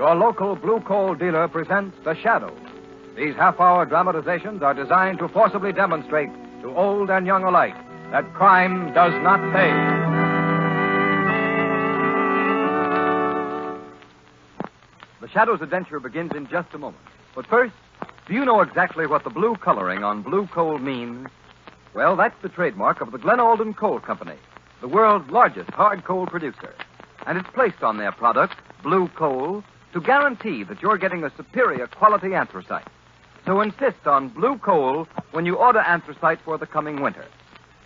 your local blue coal dealer presents The Shadow. These half-hour dramatizations are designed to forcibly demonstrate to old and young alike that crime does not pay. The Shadow's adventure begins in just a moment. But first, do you know exactly what the blue coloring on blue coal means? Well, that's the trademark of the Glen Alden Coal Company, the world's largest hard coal producer. And it's placed on their product, blue coal, to guarantee that you're getting a superior quality anthracite. So insist on blue coal when you order anthracite for the coming winter.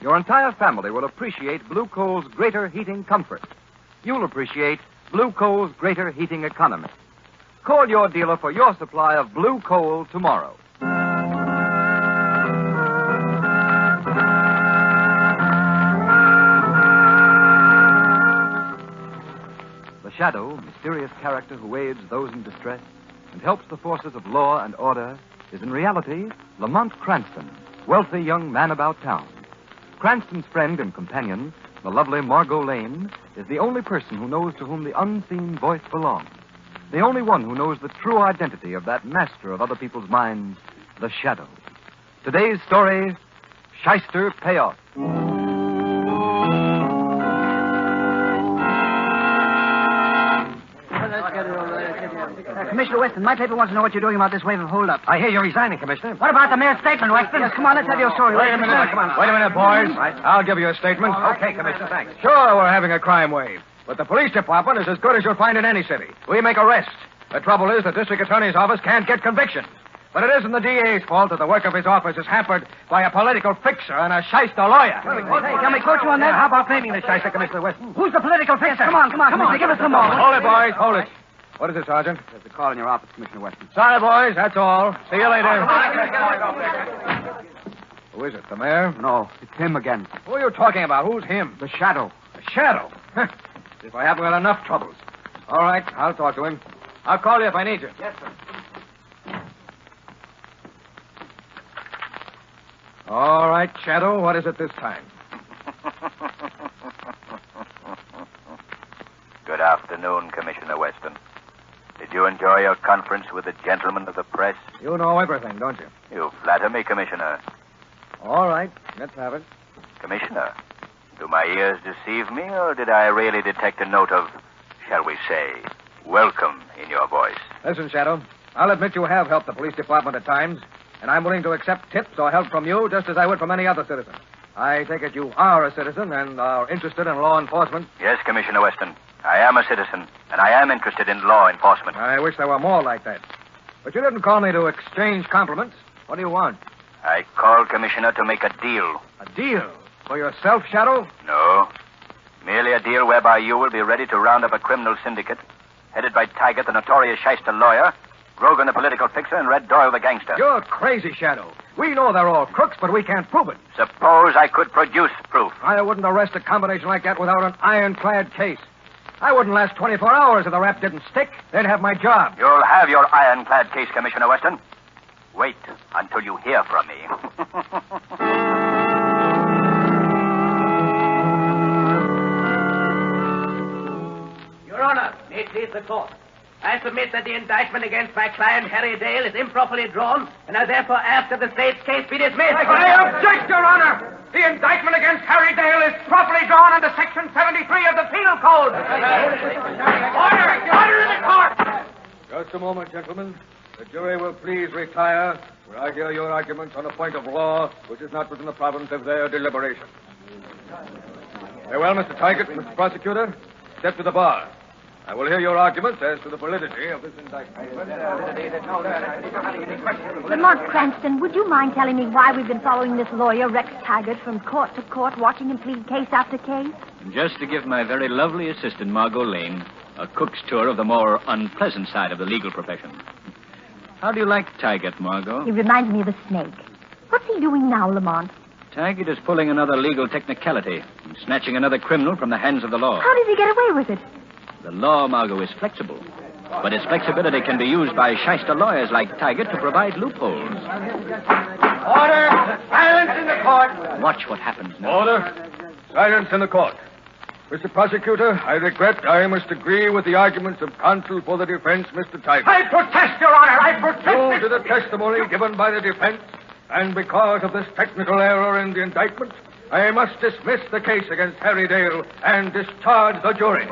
Your entire family will appreciate blue coal's greater heating comfort. You'll appreciate blue coal's greater heating economy. Call your dealer for your supply of blue coal tomorrow. The Shadow, mysterious character who aids those in distress and helps the forces of law and order, is in reality Lamont Cranston, wealthy young man about town. Cranston's friend and companion, the lovely Margot Lane, is the only person who knows to whom the unseen voice belongs. The only one who knows the true identity of that master of other people's minds, the Shadow. Today's story, Shyster, Payoff. Commissioner Weston, my paper wants to know what you're doing about this wave of holdup. I hear you're resigning, Commissioner. What about the mayor's statement, Weston? Yes, come on, let's have your story. Wait a minute, come on. Wait a minute, boys. Right. I'll give you a statement. Okay, Commissioner, thanks. Sure, we're having a crime wave. But the police department is as good as you'll find in any city. We make arrests. The trouble is the district attorney's office can't get convictions. But it isn't the DA's fault that the work of his office is hampered by a political fixer and a Shyster lawyer. Hey, can we quote you on that? How about naming the Shyster, Commissioner Weston? Who's the political fixer? Come on, give us some more. Hold it, boys, hold it. What is it, Sergeant? There's a call in your office, Commissioner Weston. Sorry, boys, that's all. See you later. Who is it, the mayor? No, it's him again. Who are you talking about? Who's him? The Shadow. The Shadow? If I haven't got enough troubles. All right, I'll talk to him. I'll call you if I need you. Yes, sir. All right, Shadow, what is it this time? Good afternoon, Commissioner Weston. Did you enjoy your conference with the gentlemen of the press? You know everything, don't you? You flatter me, Commissioner. All right, let's have it. Commissioner, do my ears deceive me, or did I really detect a note of, shall we say, welcome in your voice? Listen, Shadow, I'll admit you have helped the police department at times, and I'm willing to accept tips or help from you just as I would from any other citizen. I take it you are a citizen and are interested in law enforcement? Yes, Commissioner Weston. I am a citizen, and I am interested in law enforcement. I wish there were more like that. But you didn't call me to exchange compliments. What do you want? I called, Commissioner, to make a deal. A deal? For yourself, Shadow? No. Merely a deal whereby you will be ready to round up a criminal syndicate headed by Taggart, the notorious Shyster lawyer, Grogan, the political fixer, and Red Doyle, the gangster. You're crazy, Shadow. We know they're all crooks, but we can't prove it. Suppose I could produce proof. I wouldn't arrest a combination like that without an ironclad case. I wouldn't last 24 hours if the rap didn't stick. They'd have my job. You'll have your ironclad case, Commissioner Weston. Wait until you hear from me. Your Honor, may it please the court. I submit that the indictment against my client, Harry Dale, is improperly drawn, and I therefore ask that the state's case be dismissed. I object, Your Honor! The indictment against Harry Dale is properly drawn under Section 73 of the Penal Code. Order! Order in the court! Just a moment, gentlemen. The jury will please retire, where I hear your arguments on a point of law which is not within the province of their deliberation. Very well, Mr. Taggart, Mr. Prosecutor, step to the bar. I will hear your arguments as to the validity of this indictment. Lamont Cranston, would you mind telling me why we've been following this lawyer, Rex Taggart, from court to court, watching him plead case after case? Just to give my very lovely assistant, Margot Lane, a cook's tour of the more unpleasant side of the legal profession. How do you like Taggart, Margot? He reminds me of a snake. What's he doing now, Lamont? Taggart is pulling another legal technicality and snatching another criminal from the hands of the law. How does he get away with it? The law, Margot, is flexible. But its flexibility can be used by Shyster lawyers like Taggart to provide loopholes. Order! Silence in the court! Watch what happens now. Order! Silence in the court. Mr. Prosecutor, I regret I must agree with the arguments of counsel for the defense, Mr. Tiger. I protest, Your Honor. I protest. Due to the testimony given by the defense, and because of this technical error in the indictment, I must dismiss the case against Harry Dale and discharge the jury.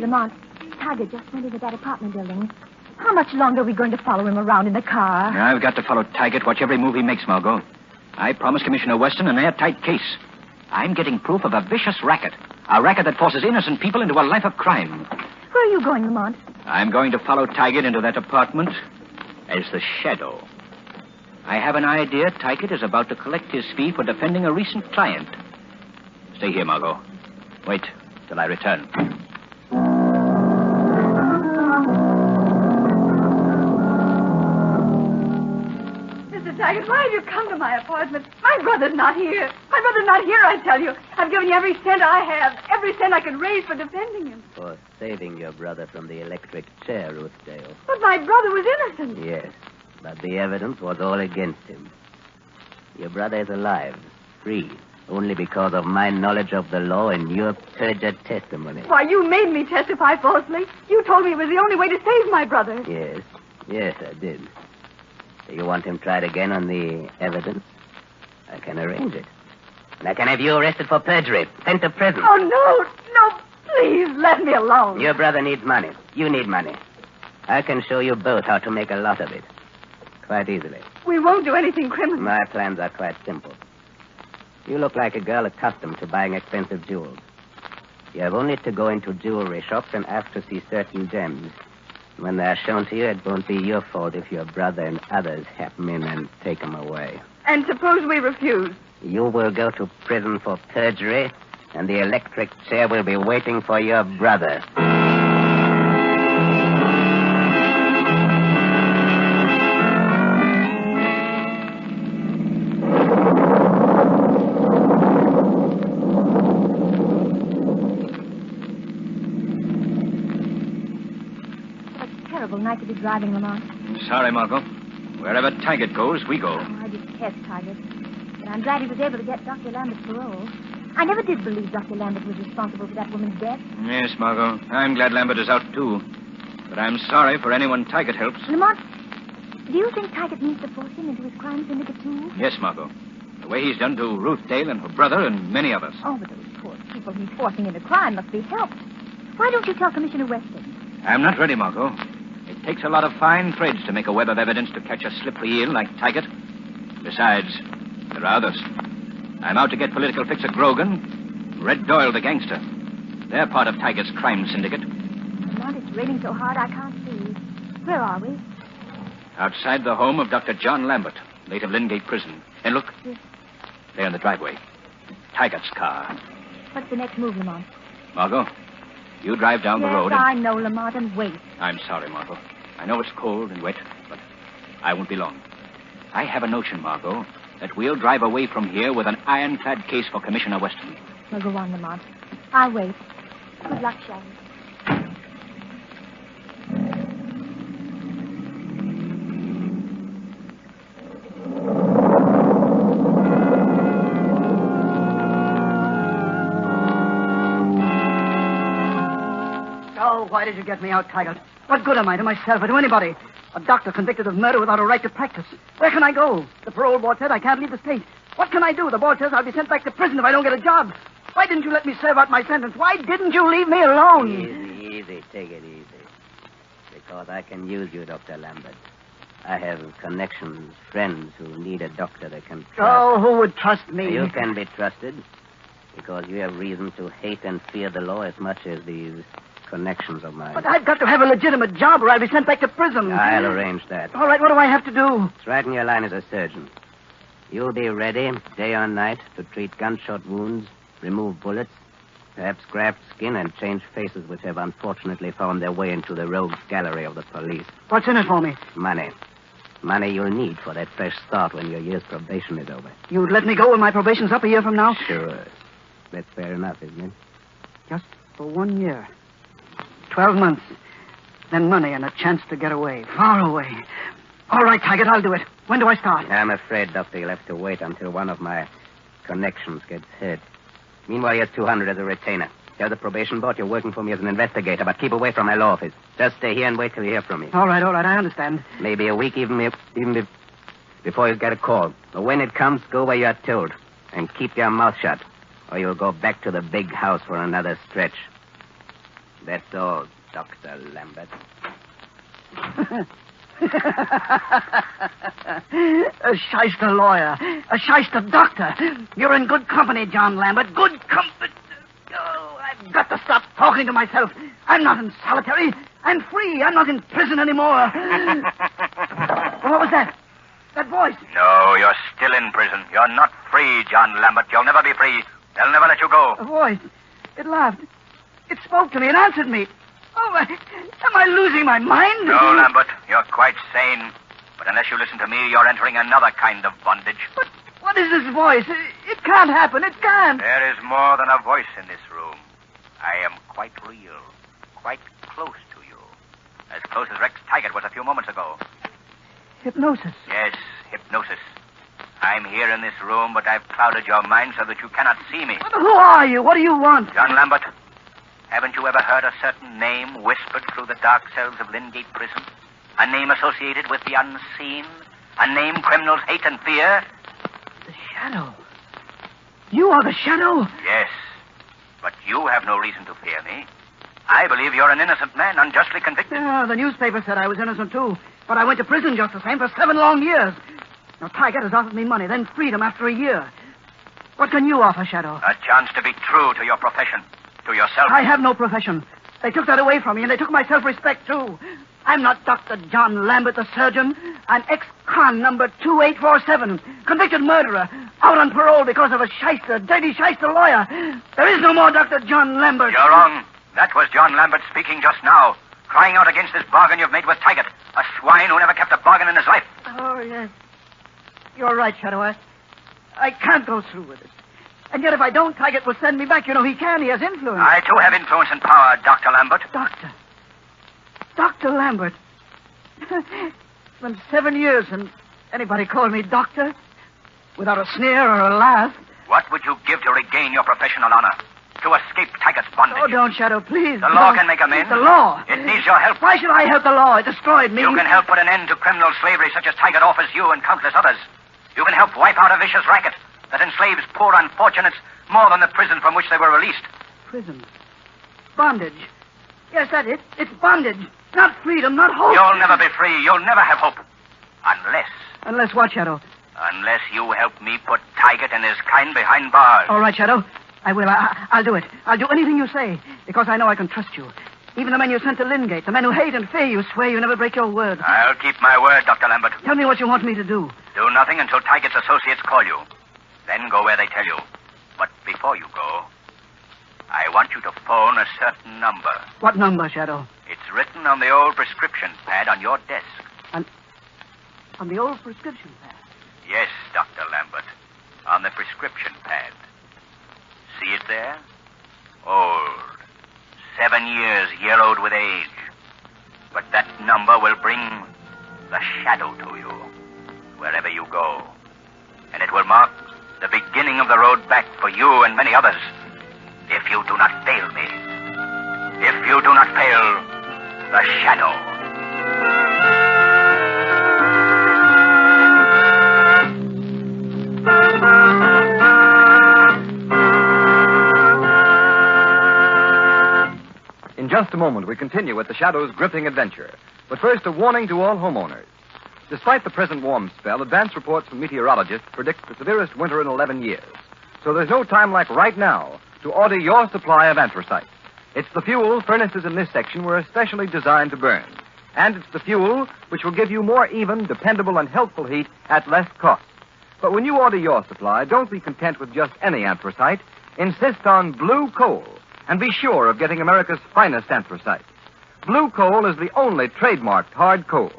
Lamont, Tiger just went into that apartment building. How much longer are we going to follow him around in the car? I've got to follow Taggart, watch every move he makes, Margot. I promised Commissioner Weston an airtight case. I'm getting proof of a vicious racket. A racket that forces innocent people into a life of crime. Where are you going, Lamont? I'm going to follow Taggart into that apartment as the shadow. I have an idea Taggart is about to collect his fee for defending a recent client. Stay here, Margot. Wait till I return. Taggart, why have you come to my apartment? My brother's not here. My brother's not here, I tell you. I've given you every cent I have, every cent I could raise for defending him. For saving your brother from the electric chair, Ruth Dale. But my brother was innocent. Yes, but the evidence was all against him. Your brother is alive, free, only because of my knowledge of the law and your perjured testimony. Why, you made me testify falsely. You told me it was the only way to save my brother. Yes, I did. Do you want him tried again on the evidence? I can arrange it. And I can have you arrested for perjury, sent to prison. Oh, no, please, let me alone. Your brother needs money. You need money. I can show you both how to make a lot of it. Quite easily. We won't do anything criminal. My plans are quite simple. You look like a girl accustomed to buying expensive jewels. You have only to go into jewelry shops and ask to see certain gems. When they are shown to you, it won't be your fault if your brother and others happen in and take them away. And suppose we refuse? You will go to prison for perjury, and the electric chair will be waiting for your brother. Night to be driving, Lamont. Sorry, Margot. Wherever Taggart goes, we go. Oh, I detest Taggart. But I'm glad he was able to get Dr. Lambert's parole. I never did believe Dr. Lambert was responsible for that woman's death. Yes, Margot. I'm glad Lambert is out, too. But I'm sorry for anyone Taggart helps. Lamont, do you think Taggart means to force him into his crime syndicate, too? Yes, Margot. The way he's done to Ruth Dale and her brother and many others. Oh, but those poor people he's forcing into crime must be helped. Why don't you tell Commissioner Weston? I'm not ready, Margot. It takes a lot of fine threads to make a web of evidence to catch a slippery eel like Taggart. Besides, there are others. I'm out to get political fixer Grogan, Red Doyle the gangster. They're part of Taggart's crime syndicate. Lamont, it's raining so hard I can't see. Where are we? Outside the home of Dr. John Lambert, late of Lyngate Prison. And look, there in the driveway. Taggart's car. What's the next move, Lamont? Margot, you drive down the road. Yes, I know, Lamont, and wait. I'm sorry, Margot. I know it's cold and wet, but I won't be long. I have a notion, Margot, that we'll drive away from here with an ironclad case for Commissioner Weston. Well, go on, Lamont. I'll wait. Good luck, Shaggy. Oh, why did you get me out, Tiger? What good am I to myself or to anybody? A doctor convicted of murder without a right to practice. Where can I go? The parole board said I can't leave the state. What can I do? The board says I'll be sent back to prison if I don't get a job. Why didn't you let me serve out my sentence? Why didn't you leave me alone? Easy. Take it easy. Because I can use you, Dr. Lambert. I have connections, friends who need a doctor they can trust. Oh, who would trust me? You can be trusted because you have reason to hate and fear the law as much as these connections of mine. But I've got to have a legitimate job or I'll be sent back to prison. I'll arrange that. All right, what do I have to do? It's right in your line as a surgeon. You'll be ready, day or night, to treat gunshot wounds, remove bullets, perhaps graft skin, and change faces which have unfortunately found their way into the rogues gallery of the police. What's in it for me? Money. Money you'll need for that fresh start when your year's probation is over. You'd let me go when my probation's up a year from now? Sure. That's fair enough, isn't it? Just for 1 year. 12 months. then money and a chance to get away, far away. All right, Taggart, I'll do it. When do I start? I'm afraid, Doctor, you'll have to wait until one of my connections gets hit. Meanwhile, here's 200 as a retainer. Tell the probation board you're working for me as an investigator, but keep away from my law office. Just stay here and wait till you hear from me. All right, I understand. Maybe a week even before you get a call. But when it comes, go where you are told. And keep your mouth shut, or you'll go back to the big house for another stretch. That's all, Dr. Lambert. A Shyster lawyer. A Shyster doctor. You're in good company, John Lambert. Good company. Oh, I've got to stop talking to myself. I'm not in solitary. I'm free. I'm not in prison anymore. What was that? That voice. No, you're still in prison. You're not free, John Lambert. You'll never be free. They'll never let you go. A voice. It laughed. It spoke to me. It answered me. Oh, am I losing my mind? No, Lambert. You're quite sane. But unless you listen to me, you're entering another kind of bondage. But what is this voice? It can't happen. It can't. There is more than a voice in this room. I am quite real. Quite close to you. As close as Rex Taggart was a few moments ago. Hypnosis. Yes, hypnosis. I'm here in this room, but I've clouded your mind so that you cannot see me. But who are you? What do you want? John Lambert, haven't you ever heard a certain name whispered through the dark cells of Lingate Prison? A name associated with the unseen? A name criminals hate and fear? The Shadow. You are the Shadow? Yes, but you have no reason to fear me. I believe you're an innocent man, unjustly convicted. Yeah, the newspaper said I was innocent, too. But I went to prison just the same for 7 long years. Now, Taggart has offered me money, then freedom after a year. What can you offer, Shadow? A chance to be true to your profession, to yourself. I have no profession. They took that away from me, and they took my self-respect, too. I'm not Dr. John Lambert, the surgeon. I'm ex-con number 2847, convicted murderer, out on parole because of a Shyster, dirty Shyster lawyer. There is no more Dr. John Lambert. You're wrong. That was John Lambert speaking just now, crying out against this bargain you've made with Taggart, a swine who never kept a bargain in his life. Oh, yes. You're right, Shadow. I can't go through with it. And yet if I don't, Taggart will send me back. You know, he can. He has influence. I, too, have influence and power, Dr. Lambert. Dr. Lambert. It's been 7 years, and anybody call me doctor? Without a sneer or a laugh. What would you give to regain your professional honor? To escape Taggart's bondage? Oh, don't, Shadow, please. The law can make amends. The law? It needs your help. Why should I help the law? It destroyed me. You can help put an end to criminal slavery such as Taggart offers you and countless others. You can help wipe out a vicious racket that enslaves poor unfortunates more than the prison from which they were released. Prison. Bondage. Yes, that's it. It's bondage. Not freedom, not hope. You'll never be free. You'll never have hope. Unless... Unless what, Shadow? Unless you help me put Taggart and his kind behind bars. All right, Shadow. I will. I'll do it. I'll do anything you say, because I know I can trust you. Even the men you sent to Lingate, the men who hate and fear you, swear you never break your word. I'll keep my word, Dr. Lambert. Tell me what you want me to do. Do nothing until Taggart's associates call you. Then go where they tell you. But before you go, I want you to phone a certain number. What number, Shadow? It's written on the old prescription pad on your desk. On the old prescription pad? Yes, Dr. Lambert. On the prescription pad. See it there? Old. 7 years yellowed with age. But that number will bring the Shadow to you, wherever you go. And it will mark the beginning of the road back for you and many others, if you do not fail me. If you do not fail the Shadow. In just a moment, we continue with the Shadow's gripping adventure. But first, a warning to all homeowners. Despite the present warm spell, advance reports from meteorologists predict the severest winter in 11 years. So there's no time like right now to order your supply of anthracite. It's the fuel furnaces in this section were especially designed to burn. And it's the fuel which will give you more even, dependable, and healthful heat at less cost. But when you order your supply, don't be content with just any anthracite. Insist on blue coal. And be sure of getting America's finest anthracite. Blue coal is the only trademarked hard coal.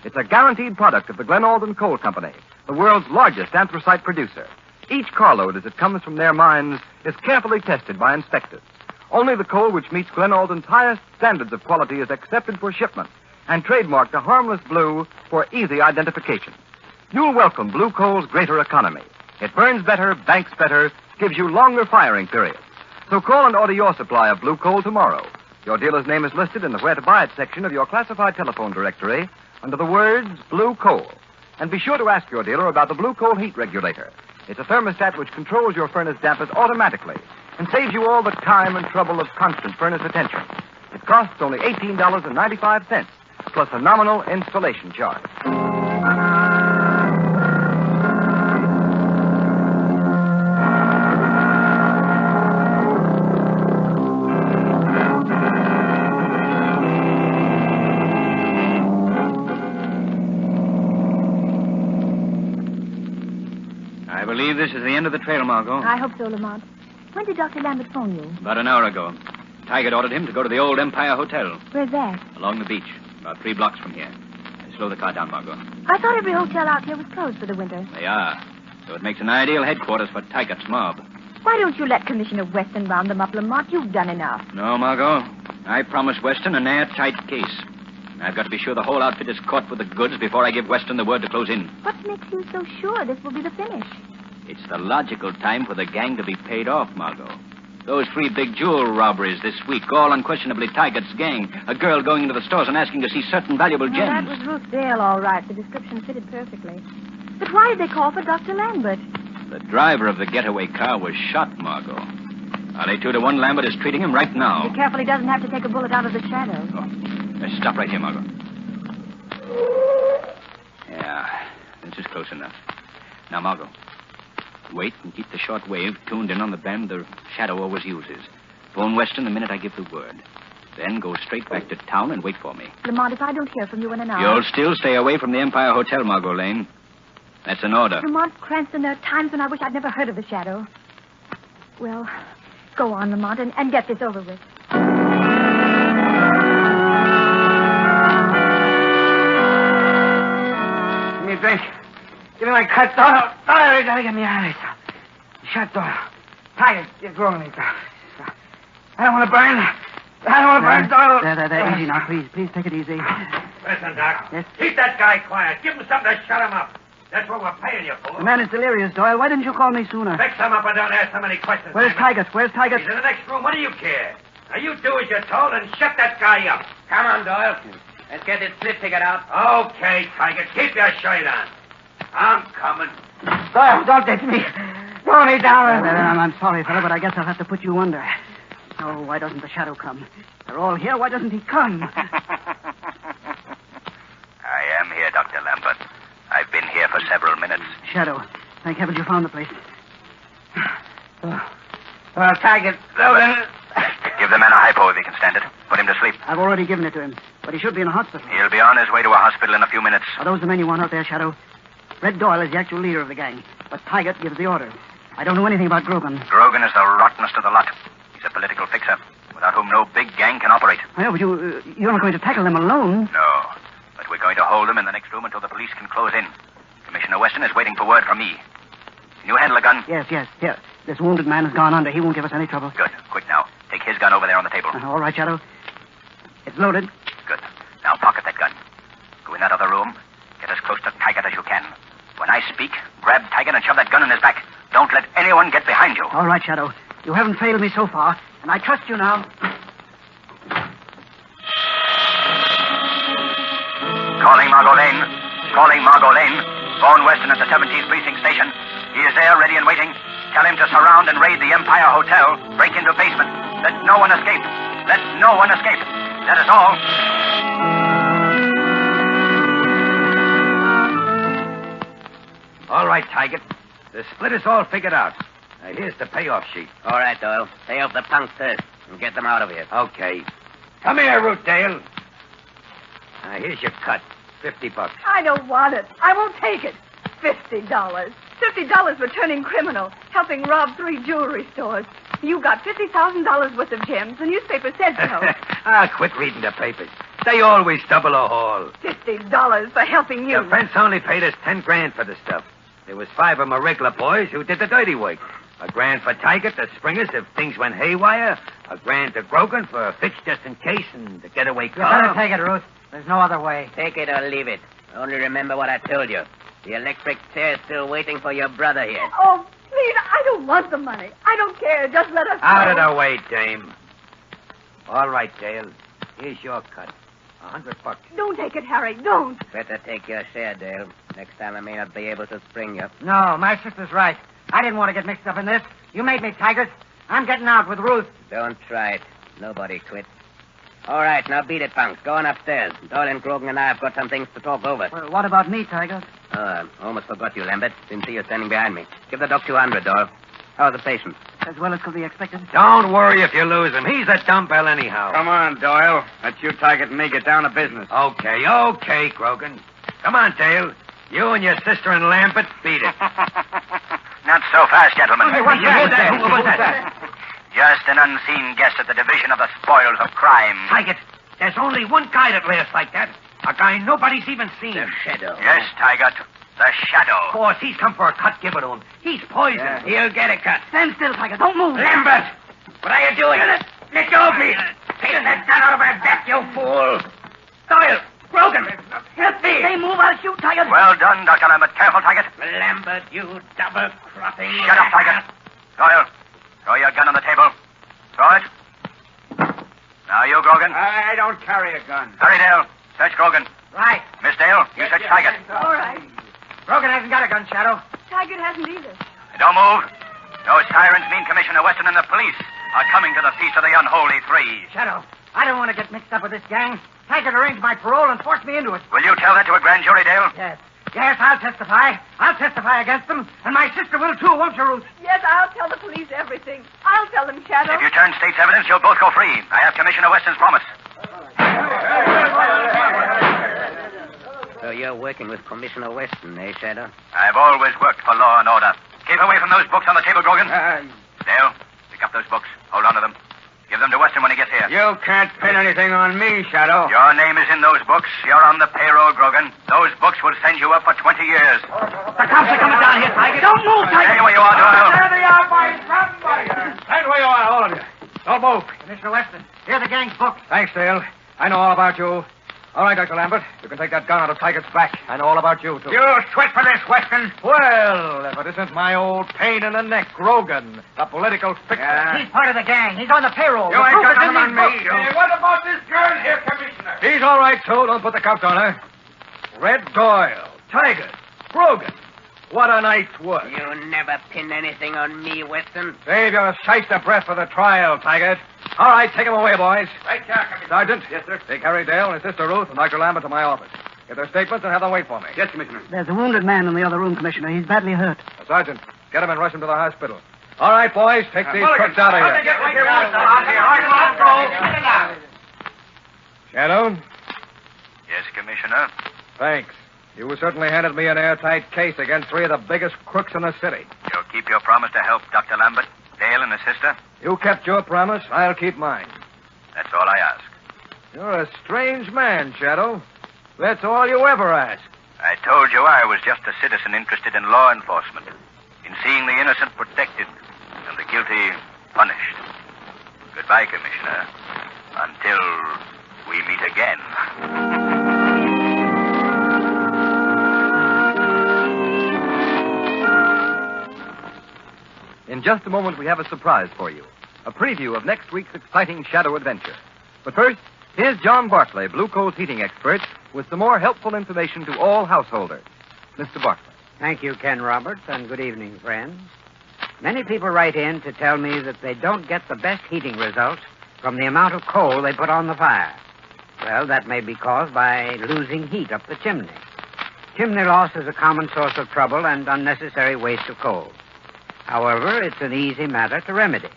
It's a guaranteed product of the Glen Alden Coal Company, the world's largest anthracite producer. Each carload as it comes from their mines is carefully tested by inspectors. Only the coal which meets Glen Alden's highest standards of quality is accepted for shipment and trademarked a harmless blue for easy identification. You'll welcome blue coal's greater economy. It burns better, banks better, gives you longer firing periods. So call and order your supply of blue coal tomorrow. Your dealer's name is listed in the Where to Buy It section of your classified telephone directory under the words Blue Coal. And be sure to ask your dealer about the Blue Coal heat regulator. It's a thermostat which controls your furnace dampers automatically and saves you all the time and trouble of constant furnace attention. It costs only $18.95 plus a nominal installation charge. I believe this is the end of the trail, Margot. I hope so, Lamont. When did Dr. Lambert phone you? About an hour ago. Taggart ordered him to go to the old Empire Hotel. Where's that? Along the beach, about 3 blocks from here. Slow the car down, Margot. I thought every hotel out here was closed for the winter. They are. So it makes an ideal headquarters for Taggart's mob. Why don't you let Commissioner Weston round them up, Lamont? You've done enough. No, Margot. I promised Weston an airtight case. I've got to be sure the whole outfit is caught with the goods before I give Weston the word to close in. What makes you so sure this will be the finish? It's the logical time for the gang to be paid off, Margot. Those 3 big jewel robberies this week, all unquestionably Taggart's gang. A girl going into the stores and asking to see certain valuable gems. That was Ruth Dale, all right. The description fitted perfectly. But why did they call for Dr. Lambert? The driver of the getaway car was shot, Margot. I'll lay 2 to 1 Lambert is treating him right now. Be careful he doesn't have to take a bullet out of the shadow. Oh, let's stop right here, Margot. Yeah, this is close enough. Now, Margot, wait and keep the short wave tuned in on the band the shadow always uses. Phone Weston the minute I give the word. Then go straight back to town and wait for me. Lamont, if I don't hear from you in an hour... You'll still stay away from the Empire Hotel, Margot Lane. That's an order. Lamont Cranston, there are times when I wish I'd never heard of the shadow. Well, go on, Lamont, and get this over with. Give me a drink. Give me my cut, Doyle. Doyle, you gotta get me out of here. Shut, Doyle. Tiger, get going, Doyle. I don't want to burn. I don't want to burn, Doyle. There, easy now, please. Please take it easy. Listen, Doc. Yes? Keep that guy quiet. Give him something to shut him up. That's what we're paying you for. The man is delirious, Doyle. Why didn't you call me sooner? Fix him up and don't ask so many questions. Where's Simon. Taggart? Where's Taggart? He's in the next room. What do you care? Now, you do as you're told and shut that guy up. Come on, Doyle. Let's get this split ticket out. Okay, Tiger. Keep your shirt on. I'm coming. Doyle, don't ditch me. Throw me down. I'm sorry, fella, but I guess I'll have to put you under. Oh, why doesn't the shadow come? They're all here. Why doesn't he come? I am here, Dr. Lambert. I've been here for several minutes. Shadow. Thank heavens you found the place. Well, Taggart, Give the man a hypo if he can stand it. Put him to sleep. I've already given it to him, but he should be in a hospital. He'll be on his way to a hospital in a few minutes. Are those the men you want out there, Shadow? Red Doyle is the actual leader of the gang, but Taggart gives the orders. I don't know anything about Grogan. Grogan is the rottenest of the lot. He's a political fixer, without whom no big gang can operate. I know, but you're not going to tackle them alone. No, but we're going to hold them in the next room until the police can close in. Commissioner Weston is waiting for word from me. Can you handle a gun? Yes. Here. This wounded man has gone under. He won't give us any trouble. Good. Quick now. Take his gun over there on the table. All right, Shadow. It's loaded. Good. Now pocket that gun. Go in that other room. Get as close to Taggart as you can. When I speak, grab Taggart and shove that gun in his back. Don't let anyone get behind you. All right, Shadow. You haven't failed me so far, and I trust you now. Calling Margot Lane. Calling Margot Lane. Phone Weston at the 17th Precinct Station. He is there, ready and waiting. Tell him to surround and raid the Empire Hotel. Break into basement. Let no one escape. Let no one escape. That is all. All right, Taggart. The split is all figured out. Now, here's the payoff sheet. All right, Doyle. Pay off the punks first and get them out of here. Okay. Come here, Rootdale. Now, here's your cut. $50. I don't want it. I won't take it. $50. $50 for turning criminal, helping rob 3 jewelry stores. You got $50,000 worth of gems. The newspaper said so. Quit reading the papers. They always double a haul. $50 for helping you. The fence only paid us $10,000 for the stuff. There was 5 of my regular boys who did the dirty work. $1,000 for Tiger to Springers if things went haywire. $1,000 to Grogan for a fix just in case and the getaway You car. better take it, Ruth. There's no other way. Take it or leave it. Only remember what I told you. The electric chair's still waiting for your brother here. Oh, please, I don't want the money. I don't care. Just let us Out go. of the way, dame. All right, Dale. Here's your cut. $100. Don't take it, Harry. Don't. Better take your share, Dale. Next time I may not be able to spring you. No, my sister's right. I didn't want to get mixed up in this. You made me, Tigers. I'm getting out with Ruth. Don't try it. Nobody quit. All right, now beat it, punks. Go on upstairs. Doyle and Grogan and I have got some things to talk over. Well, what about me, Tigers? Oh, I almost forgot you, Lambert. Didn't see you standing behind me. Give the doc 200, Doyle. How's the patient? As well as could be expected. Don't worry if you lose him. He's a dumbbell anyhow. Come on, Doyle. Let you, Tiger, and me get down to business. Okay, Grogan. Come on, Dale. You and your sister and Lambert beat it. Not so fast, gentlemen. Hey, what's that? Who was that? Just an unseen guest at the Division of the Spoils of Crime. Tiger, there's only one guy that laughs like that. A guy nobody's even seen. The shadow. Yes, Tiger. The Shadow. Of course, he's come for a cut. Give it to him. He's poisoned. He'll get a cut. Stand still, Tiger. Don't move. Lambert! What are you doing? Let go of me. Take that gun out of my back, you fool. Doyle, Grogan, help me. They move, I'll shoot, Tiger. Well done, Dr. Lambert. Careful, Tiger. Lambert, you double-crossing... Shut up, Tiger. Doyle, throw your gun on the table. Throw it. Now you, Grogan. I don't carry a gun. Hurry, Dale. Search Grogan. Right. Miss Dale, you search Tiger. All right. Grogan hasn't got a gun, Shadow. Tiger hasn't either. Don't move. Those sirens mean Commissioner Weston and the police are coming to the feast of the unholy three. Shadow, I don't want to get mixed up with this gang. Tiger arranged my parole and forced me into it. Will you tell that to a grand jury, Dale? Yes. Yes, I'll testify. I'll testify against them. And my sister will, too, won't you, Ruth? Yes, I'll tell the police everything. I'll tell them, Shadow. If you turn state's evidence, you'll both go free. I have Commissioner Weston's promise. So you're working with Commissioner Weston, eh, Shadow? I've always worked for law and order. Keep away from those books on the table, Grogan. Dale, pick up those books. Hold on to them. Give them to Weston when he gets here. You can't pin anything on me, Shadow. Your name is in those books. You're on the payroll, Grogan. Those books will send you up for 20 years. The cops are coming down here, Tiger. Don't move, Tiger. Stay where you are, Doyle. There they are, boys. Stand where you are, all of you. Don't move. Commissioner Weston, here are the gang's books. Thanks, Dale. I know all about you. All right, Dr. Lambert. You can take that gun out of Tiger's back. I know all about you, too. You sweat for this, Weston. Well, if it isn't my old pain in the neck, Grogan, the political fixer. He's part of the gang. He's on the payroll. You The ain't proof got is in nothing on these me. books. What about this girl here, Commissioner? He's all right, too. Don't put the cuffs on her. Red Doyle, Tiger, Grogan. What a night's work. You never pin anything on me, Weston. Save your Shyster breath for the trial, Tiger. All right, take him away, boys. Right here, Commissioner. Sergeant. Yes, sir. Take Harry Dale and his sister Ruth and Dr. Lambert to my office. Get their statements and have them wait for me. Yes, Commissioner. There's a wounded man in the other room, Commissioner. He's badly hurt. Sergeant, get him and rush him to the hospital. All right, boys, take these crooks out of here. Shadow? Yes, Commissioner. Thanks. You certainly handed me an airtight case against three of the biggest crooks in the city. You'll keep your promise to help Dr. Lambert, Dale, and his sister? You kept your promise, I'll keep mine. That's all I ask. You're a strange man, Shadow. That's all you ever ask. I told you I was just a citizen interested in law enforcement, in seeing the innocent protected and the guilty punished. Goodbye, Commissioner. Until we meet again. In just a moment, we have a surprise for you. A preview of next week's exciting Shadow adventure. But first, here's John Barclay, Blue Coal's heating expert, with some more helpful information to all householders. Mr. Barclay. Thank you, Ken Roberts, and good evening, friends. Many people write in to tell me that they don't get the best heating results from the amount of coal they put on the fire. Well, that may be caused by losing heat up the chimney. Chimney loss is a common source of trouble and unnecessary waste of coal. However, it's an easy matter to remedy.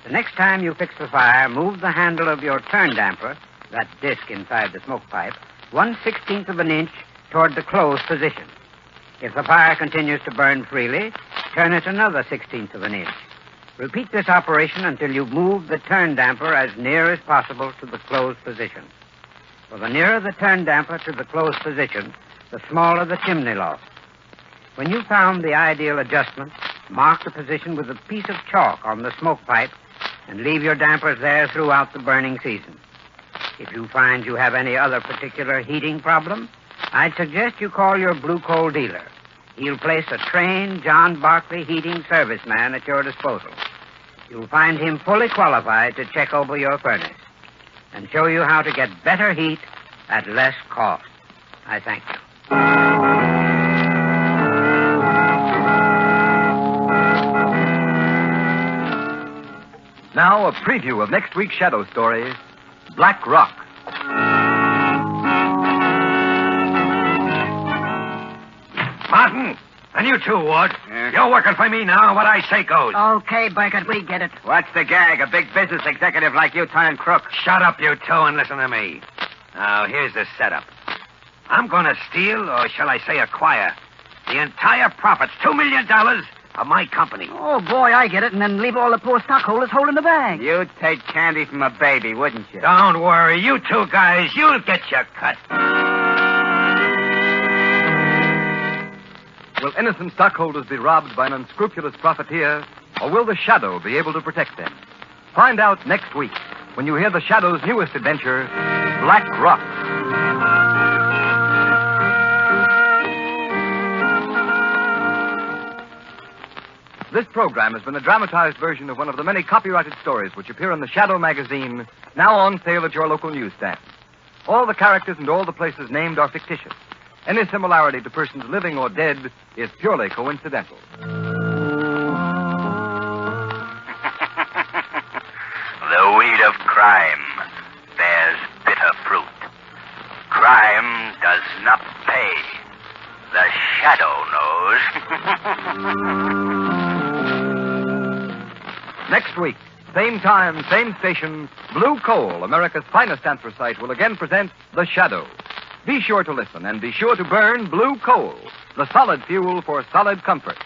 The next time you fix the fire, move the handle of your turn damper, that disc inside the smoke pipe, 1/16 of an inch toward the closed position. If the fire continues to burn freely, turn it another 1/16 of an inch. Repeat this operation until you've moved the turn damper as near as possible to the closed position. For the nearer the turn damper to the closed position, the smaller the chimney loss. When you've found the ideal adjustment, Mark the position with a piece of chalk on the smoke pipe and leave your dampers there throughout the burning season. If you find you have any other particular heating problem, I'd suggest you call your blue coal dealer. He'll place a trained John Barkley heating serviceman at your disposal. You'll find him fully qualified to check over your furnace and show you how to get better heat at less cost. I thank you. Now, a preview of next week's shadow story, Black Rock. Martin, and you too, Ward. You're working for me now. What I say goes. Okay, Burkett, we get it. What's the gag? A big business executive like you turning crook. Shut up, you two, and listen to me. Now, here's the setup. I'm going to steal, or shall I say acquire, the entire profits, $2 million, of my company. Oh, boy, I get it, and then leave all the poor stockholders holding the bag. You'd take candy from a baby, wouldn't you? Don't worry. You two guys, you'll get your cut. Will innocent stockholders be robbed by an unscrupulous profiteer, or will the Shadow be able to protect them? Find out next week when you hear the Shadow's newest adventure, Black Rock. This program has been a dramatized version of one of the many copyrighted stories which appear in the Shadow magazine, now on sale at your local newsstand. All the characters and all the places named are fictitious. Any similarity to persons living or dead is purely coincidental. The weed of crime bears bitter fruit. Crime does not pay. The Shadow knows. Next week, same time, same station, Blue Coal, America's finest anthracite, will again present The Shadow. Be sure to listen and be sure to burn Blue Coal, the solid fuel for solid comfort.